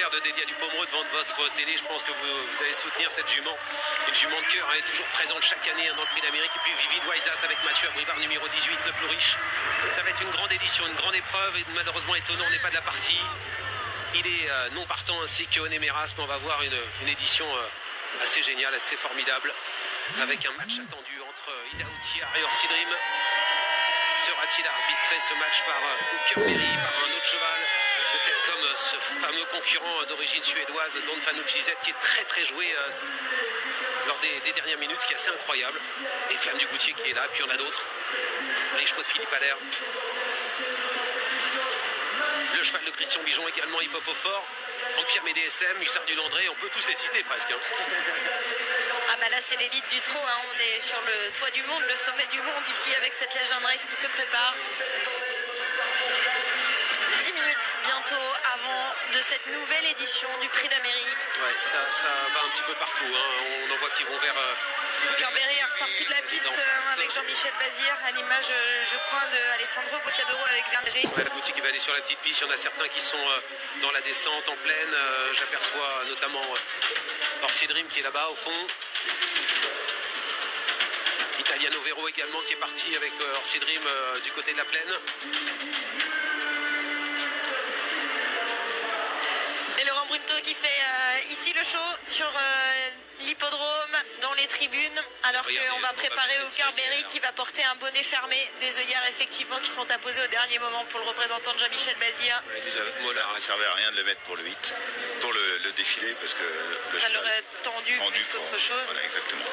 supporters de Dédia du Pomereux devant votre télé, je pense que vous allez soutenir cette jument. Une jument de cœur, elle est toujours présente chaque année dans le Prix d'Amérique. Et puis Vivid Waisas avec Mathieu Abrivard, numéro 18, le plus riche. Ça va être une grande édition, une grande épreuve. Et malheureusement étonnant, on n'est pas de la partie. Il est non partant ainsi que Oné Meras, mais on va voir une édition assez géniale, assez formidable, avec un match attendu entre Ida Outiar et Orsi Dream. Sera-t-il arbitré ce match par Hooker Berry, par un autre cheval, peut-être comme ce fameux concurrent d'origine suédoise, Don Fanucci Z, qui est très très joué lors des dernières minutes, ce qui est assez incroyable. Et Flamme du Goutier qui est là, puis il y en a d'autres. Les chevaux de Philippe Allaire. Le cheval de Christian Bijon également hip-hop au fort. Empire DSM, Hussard du Landré, on peut tous les citer presque. Ah bah là c'est l'élite du trot, hein. On est sur le toit du monde, le sommet du monde ici avec cette Legend Race qui se prépare. 6 minutes bientôt avant de cette nouvelle édition du Prix d'Amérique. Ouais, ça va un petit peu partout, hein. On en voit qu'ils vont vers... Hooker Berry est ressorti de la piste avec Jean-Michel Bazir, à l'image je crois de Alessandro Gociadoro avec Verger. Ouais, la boutique qui va aller sur la petite piste, il y en a certains qui sont dans la descente en pleine. J'aperçois notamment Orsi Dream qui est là-bas au fond. Italiano Vero également qui est parti avec Orsi Dream du côté de la plaine. Et Laurent Brunto qui fait ici le show sur l'hippodrome dans les tribunes, alors qu'on va préparer Hooker Berry qui va porter un bonnet fermé, des œillères effectivement qui sont apposées au dernier moment pour le représentant de Jean-Michel Bazir. Ça ne servait à rien de le mettre pour le 8, pour le défilé, parce que ça l'aurait tendu plus qu'autre chose. Voilà, exactement.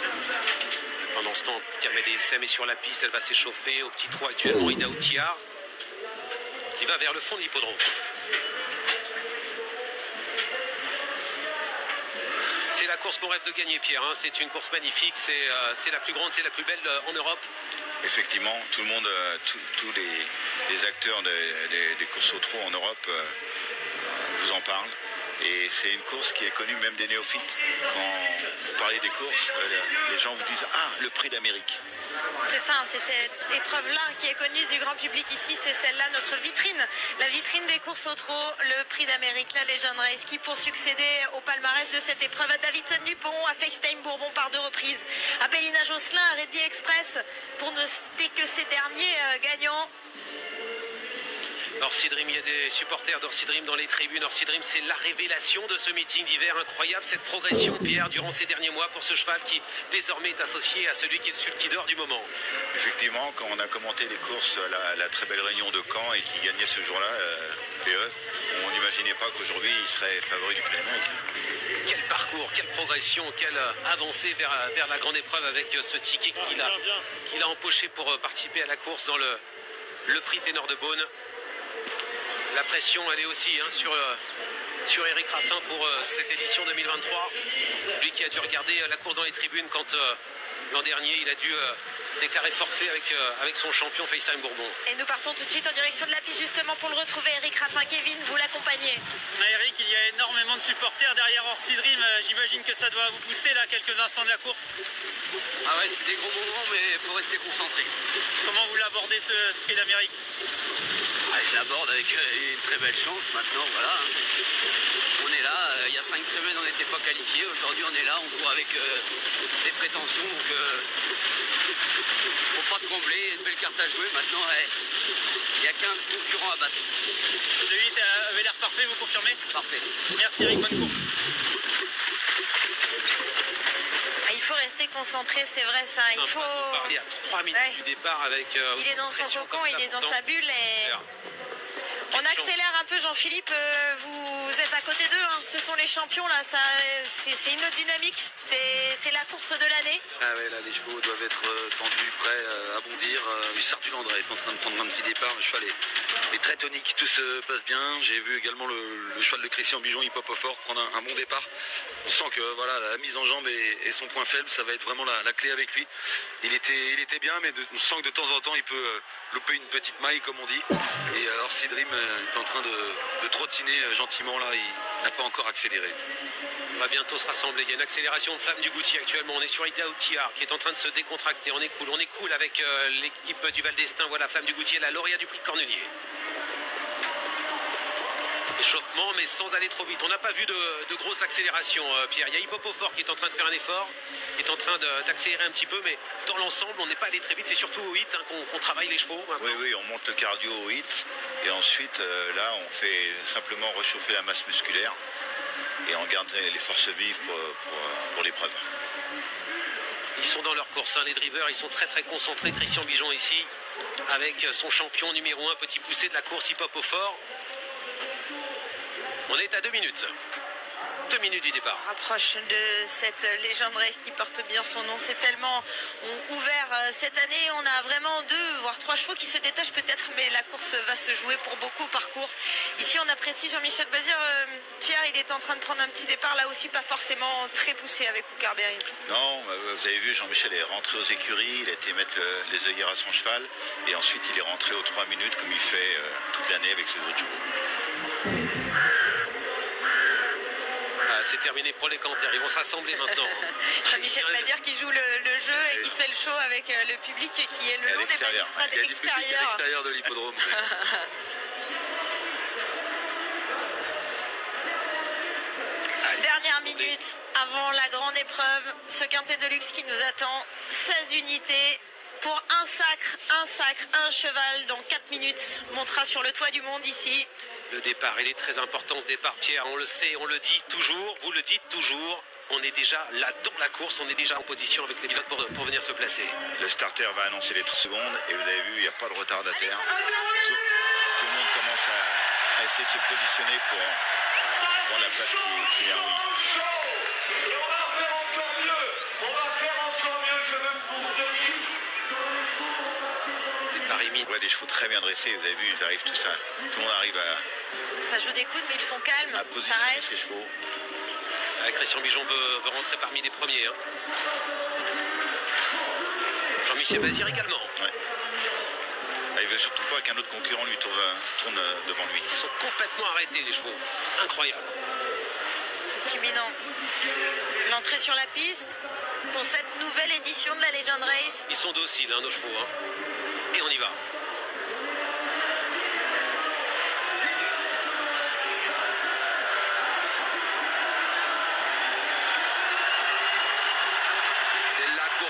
Pendant ce temps, Kamel DSM est sur la piste, elle va s'échauffer au petit trot actuellement, Ida Outiar qui va vers le fond de l'hippodrome. C'est la course qu'on rêve de gagner, Pierre, hein. C'est une course magnifique, c'est la plus grande, c'est la plus belle en Europe. Effectivement, tout le monde, tous les acteurs des courses au trot en Europe vous en parlent. Et c'est une course qui est connue même des néophytes. Quand vous parlez des courses, les gens vous disent « Ah, le Prix d'Amérique ». C'est ça, c'est cette épreuve-là qui est connue du grand public ici, c'est celle-là, notre vitrine, la vitrine des courses au trot, le Prix d'Amérique, la Legend Race, qui pour succéder au palmarès de cette épreuve à Davidson Dupont, à FaceTime Bourbon par 2 reprises, à Bélina Josselin, à Reddy Express, pour ne citer que ces derniers gagnants. Orsi Dream, il y a des supporters d'Orsi Dream dans les tribunes. Orsi Dream, c'est la révélation de ce meeting d'hiver. Incroyable cette progression, Pierre, durant ces derniers mois pour ce cheval qui désormais est associé à celui qui est le sulky d'or du moment. Effectivement, quand on a commenté les courses, la très belle réunion de Caen et qui gagnait ce jour-là, PE, on n'imaginait pas qu'aujourd'hui il serait favori du Prix d'Amérique. Quel parcours, quelle progression, quelle avancée vers la grande épreuve avec ce ticket qu'il a empoché pour participer à la course dans le Prix Ténor de Beaune. La pression, elle est aussi sur Eric Raffin pour cette édition 2023. Lui qui a dû regarder la course dans les tribunes quand l'an dernier, il a dû déclarer forfait avec son champion FaceTime Bourbon. Et nous partons tout de suite en direction de la piste justement pour le retrouver. Eric Raffin, Kevin, vous l'accompagnez. Eric, il y a énormément de supporters derrière Orsi Dream. J'imagine que ça doit vous booster là quelques instants de la course. Ah ouais, c'est des gros moments, mais il faut rester concentré. Comment vous l'abordez ce Prix d'Amérique? Je l'aborde avec une très belle chance maintenant, voilà. On est là, il y a 5 semaines on n'était pas qualifiés, aujourd'hui on est là, on court avec des prétentions, donc faut pas trembler, une belle carte à jouer, maintenant il y a 15 concurrents à battre. Le 8 avait l'air parfait, vous confirmez? Parfait. Merci Eric, bonne course. Il faut rester concentré, c'est vrai ça. Il faut parler à 3 minutes du départ avec. Il est dans son cocon, il est dans sa bulle et. On accélère un peu, Jean-Philippe, vous êtes à côté d'eux, hein. Ce sont les champions là, c'est une autre dynamique, c'est la course de l'année. Ah ouais, là les chevaux doivent être tendus, prêts à bondir. Hussard du Landré est en train de prendre un petit départ, le cheval est très tonique, tout se passe bien. J'ai vu également le cheval de Christian Bijon, hip-hop au fort, prendre un bon départ. On sent que voilà, la mise en jambe est son point faible, ça va être vraiment la clé avec lui. Il était bien, mais on sent que de temps en temps il peut louper une petite maille comme on dit. Et Orsi Dream est en train de trottiner gentiment là, il n'a pas encore accéléré. On va bientôt se rassembler, il y a une accélération de Flamme du Goutier actuellement, on est sur Ida Outiar qui est en train de se décontracter, on est cool avec l'équipe du Val d'Estaing, voilà Flamme du Goutier, la lauréat du prix de Cornelier. Échauffement, mais sans aller trop vite. On n'a pas vu de grosses accélérations, Pierre. Il y a Hippopofort qui est en train de faire un effort, qui est en train d'accélérer un petit peu, mais dans l'ensemble, on n'est pas allé très vite. C'est surtout au hit qu'on travaille les chevaux. Oui, on monte le cardio au hit. Et ensuite, là, on fait simplement réchauffer la masse musculaire. Et on garde les forces vives pour l'épreuve. Ils sont dans leur course, hein, les drivers. Ils sont très très concentrés. Christian Bijon ici, avec son champion numéro 1, petit poussé de la course Hippopofort. On est à 2 minutes. 2 minutes du départ. On rapproche de cette Legend Race qui porte bien son nom. C'est tellement ouvert cette année. On a vraiment 2 voire 3 chevaux qui se détachent peut-être, mais la course va se jouer pour beaucoup au parcours. Ici, on apprécie Jean-Michel Bazir. Pierre, il est en train de prendre un petit départ là aussi, pas forcément très poussé avec Hookerberry. Non, vous avez vu, Jean-Michel est rentré aux écuries, il a été mettre les œillères à son cheval et ensuite il est rentré aux 3 minutes comme il fait toute l'année avec ses autres chevaux. C'est terminé pour les canters, ils vont se rassembler maintenant. Jean-Michel Bazir qui joue le jeu et qui fait le show avec le public qui est le long des balustrades Il y a du public à l'extérieur de l'hippodrome. Dernière minute avant la grande épreuve, ce quintet de luxe qui nous attend, 16 unités pour un sacre, un cheval dans 4 minutes, montera sur le toit du monde ici. Le départ, il est très important ce départ, Pierre, on le sait, on le dit toujours, vous le dites toujours. On est déjà là dans la course, on est déjà en position avec les pilotes pour venir se placer. Le starter va annoncer les 30 secondes et vous avez vu, il n'y a pas de retardataire. Tout le monde commence à essayer de se positionner pour la place qui vient, oui. On voit des chevaux très bien dressés, vous avez vu, ils arrivent tout le monde arrive Ça joue des coudes, mais ils font calme, à ça positionner reste. ses chevaux. Christian Bijon veut rentrer parmi les premiers. Hein. Jean-Michel Bazir également. Ouais. Il veut surtout pas qu'un autre concurrent lui tourne devant lui. Ils sont complètement arrêtés les chevaux. Incroyable. C'est imminent. L'entrée sur la piste pour cette nouvelle édition de la Legend Race. Ils sont dociles, hein, nos chevaux. Hein. Et on y va.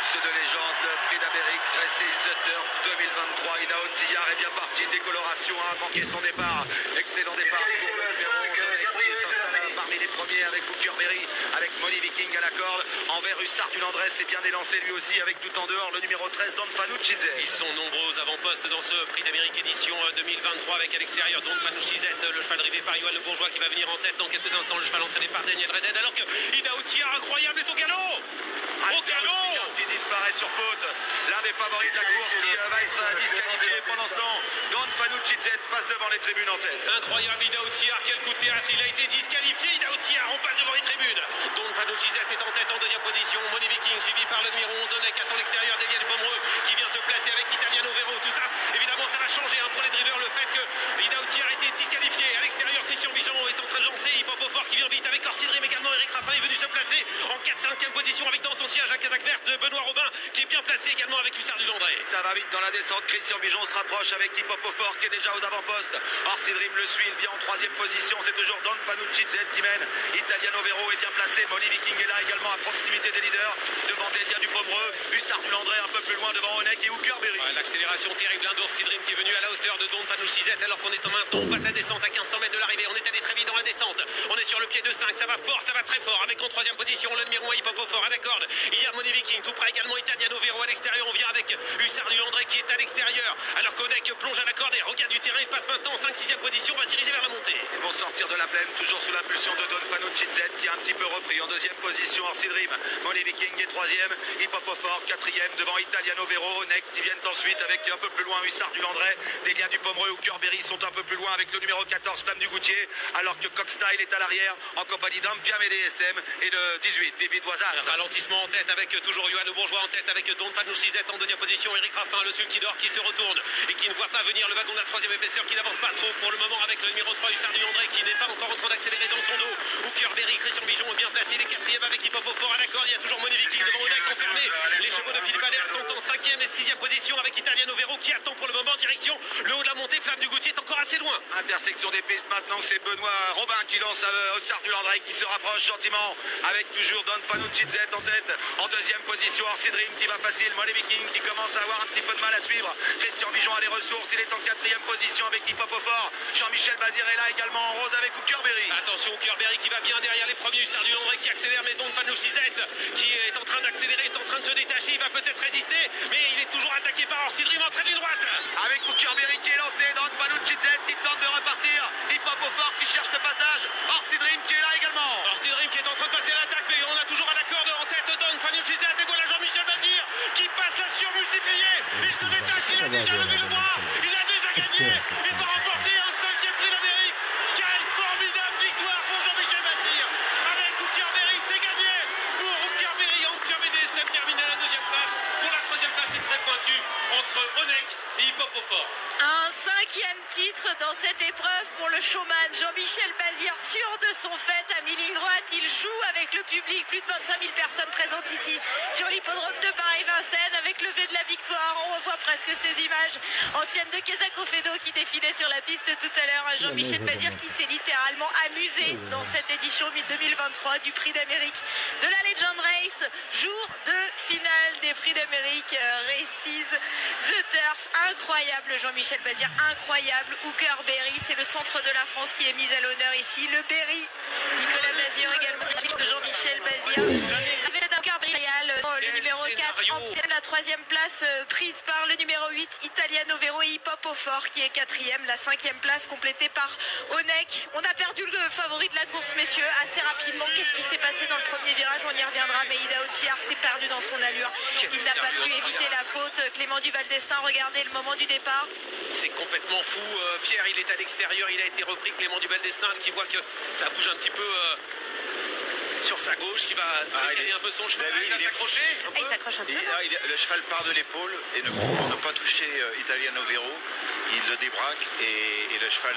De légende, le prix d'Amérique, dressé 7h 2023. Ida Otillard est bien parti, décoloration a manqué son départ. Excellent départ pour le numéro 11 qui s'installe parmi les premiers avec Hookerberry, avec Money Viking à la corde. Envers Hussard du Landré s'est bien élancé lui aussi avec tout en dehors le numéro 13 Don Fanucci-Zet. Ils sont nombreux aux avant-postes dans ce prix d'Amérique édition 2023 avec à l'extérieur Don Fanucci-Zet, le cheval drivé par Yoann Le Bourgeois qui va venir en tête dans quelques instants. Le cheval entraîné par Daniel Reden alors que Ida Otillard incroyable est au galop. Au galop qui disparaît sur côte. L'un des favoris de la course qui va être disqualifié pendant ce temps. Don Fanucci-Zet passe devant les tribunes en tête. Incroyable Ida Otillard, quel coup de théâtre, il a été disqualifié. Ida Otillard, on passe devant les tribunes. Don Fanucci-Zet est en tête en deuxième position. Money Viking suivi par le numéro 11 Onek à son extérieur, Déliel Pomereux qui vient se placer avec Italiano Vero. Tout ça, évidemment, ça va changer hein, pour les drivers. Le fait que Ida Otillard a été disqualifié. À l'extérieur, Christian Bijon est en train de lancer. Hippopofort qui vient vite avec Orsi Dream également. Eric Raffin est venu se placer en 4-5e position avec dans son siège la casaque verte de Benoît Robin qui est bien placé également avec Hussard du Landré. Ça va vite dans la descente. Christian Bijon se rapproche avec Hippopofort qui est déjà aux avant-postes. Orsi Dream le suit, il vient en 3e position. C'est toujours Don Fanucci-Zet qui mène. Italiano Vero est bien placé. Money Viking est là également à proximité des leaders. Devant Delia du Pomereux. Hussard du Landré un peu plus loin devant Onek et Hookerberry. Ouais, l'accélération terrible d'Orsi Dream qui est venu à la hauteur de Don Fanucci-Zet alors qu'on est en maintenant au bas de la descente à 1500 mètres de l'arrivée. On est allé très vite dans la descente. On est sur le pied de 5. Ça va fort, ça va très fort. Avec en 3e position le numéro 1 Hippopofort à la corde. Il y a Money Viking tout près également Italiano Vero à l'extérieur. On vient avec Hussard du Landré qui est à l'extérieur. Alors qu'Onek plonge à la corde et regarde du terrain. Il passe maintenant en 5-6e position. On va diriger vers la montée. Ils vont sortir de la plaine, toujours sous l'impulsion de Don Fanucci-Zet qui a un petit peu repris en 2e position. Orsi Dream, Money Viking est 3e, Hippopofort 4e devant Italiano Vero, Onek qui viennent ensuite avec un peu plus loin Hussard du Landré, Delia du Pomereux, Hookerberry sont un peu plus loin avec le numéro 14 Flamme du Goutier, alors que Cockstyle est à l'arrière en compagnie d'Ampiam et DSM et de 18 David Oisaz. Ralentissement en tête avec toujours Yoann Le Bourgeois en tête avec Don Fanucci-Zet en 2e position. Eric Raffin, le sulky d'or qui se retourne et qui ne voit pas venir le wagon de la 3e épaisseur qui n'avance pas trop pour le moment avec le numéro 3 Hussard du Landré qui n'est pas encore en train d'accélérer dans son dos. Kerberry, Christian Bijon est bien placé, il est quatrième avec Hip Hop au fort à la corde, il y a toujours Money Viking devant Onek enfermé. Les chevaux de Philippe Allaire sont en 5e et 6e position avec Italiano Vero qui attend pour le moment direction le haut de la montée. Flamme du Goutier est encore assez loin. Intersection des pistes maintenant, c'est Benoît Robin qui lance Otsar du Landré qui se rapproche gentiment avec toujours Don Fanucci Z en tête. En deuxième position, Orsi Dream qui va facile. Money Viking qui commence à avoir un petit peu de mal à suivre. Christian Bijon a les ressources, il est en quatrième position avec Hip Hop au fort. Jean-Michel Bazir est là également en rose avec Kerberry. Attention, Kerberry qui va bien derrière les premiers. Hussard du Landré qui accélère, mais Don Fanucci Z qui est en train d'accélérer, est en train de se détacher. Il va peut-être résister, mais il est toujours attaqué par Orsi Dream en traînée droite. Avec Kerberry qui est lancé, Don Fanucci Z qui tente de repartir. Hip Hop au fort qui cherche le passage. Orsi Dream qui est là également. Orsi Dream qui est en train de passer à l'attaque, mais on a toujours à la corde en tête Don Fanucci Z. Et voilà Jean-Michel Bazir qui passe la surmultipliée. Il se détache, il a déjà levé le bras. Il a déjà gagné. Il va remporter un 5e prix d'Amérique. Quelle formidable victoire pour Jean-Michel Bazir. Avec Kerberry, c'est gagné pour Kerberry. Kerberry DSM terminé à la 2e place. Pour la 3e place, c'est très pointu entre Onek et Hip Hop au fort. Un 5e titre dans cette épreuve pour le showman Jean-Michel Bazir, sûr de son fait à mi-ligne droite. Il joue avec le public, plus de 25 000 personnes présentes ici sur l'hippodrome de Paris-Vincennes avec le V de la victoire. On revoit presque ces images anciennes de Kezako Fedo qui défilait sur la piste tout à l'heure. Jean-Michel Bazir qui s'est littéralement amusé dans cette édition 2023 du Prix d'Amérique de la Legend Race. Jour de finale des Prix d'Amérique Races The Turf. Incroyable Jean-Michel Bazir, incroyable. Hooker Berry, c'est le centre de la France qui est mis à l'honneur ici. Le Berry, Nicolas Bazir également, de Jean-Michel Bazir. Avec un Hooker Berry, le numéro 4 en tête, la 3e place prise par le numéro 8, Italiano Vero et Hip Hop au fort qui est 4e. La 5e place complétée par Onek. On a perdu le favori de la course, messieurs, assez rapidement. Qu'est-ce qui s'est passé dans le premier virage? On y reviendra, mais Ida Otiar s'est perdu dans son allure. Il n'a pas pu éviter la faute. Clément Duval d'Estaing, regardez le moment du départ. C'est complètement fou. Pierre, il est à l'extérieur, il a été repris. Clément Duval d'Estaing qui voit que ça bouge un petit peu sur sa gauche, qui va gagner un peu son cheval. Il va s'accrocher. Il s'accroche un peu. Le cheval part de l'épaule et pour ne pas toucher Italiano Vero, il le débraque et le cheval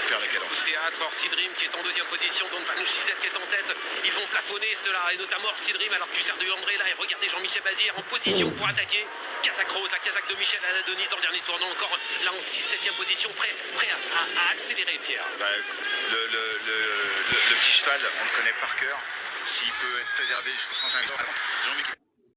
perd la cadence. Au théâtre, Orsi Dream qui est en 2e position, donc Fanucci Z qui est en tête. Ils vont plafonner cela, et notamment Orsi Dream, alors que Hussard du Landré là, et regardez Jean-Michel Bazir en position pour attaquer. Casac Rose, la Casac de Michel Adonis dans le dernier tournant, encore là en 6-7e position, prêt à accélérer, Pierre. Le petit cheval, on le connaît par cœur. S'il peut être préservé jusqu'au 150, Jean-Michel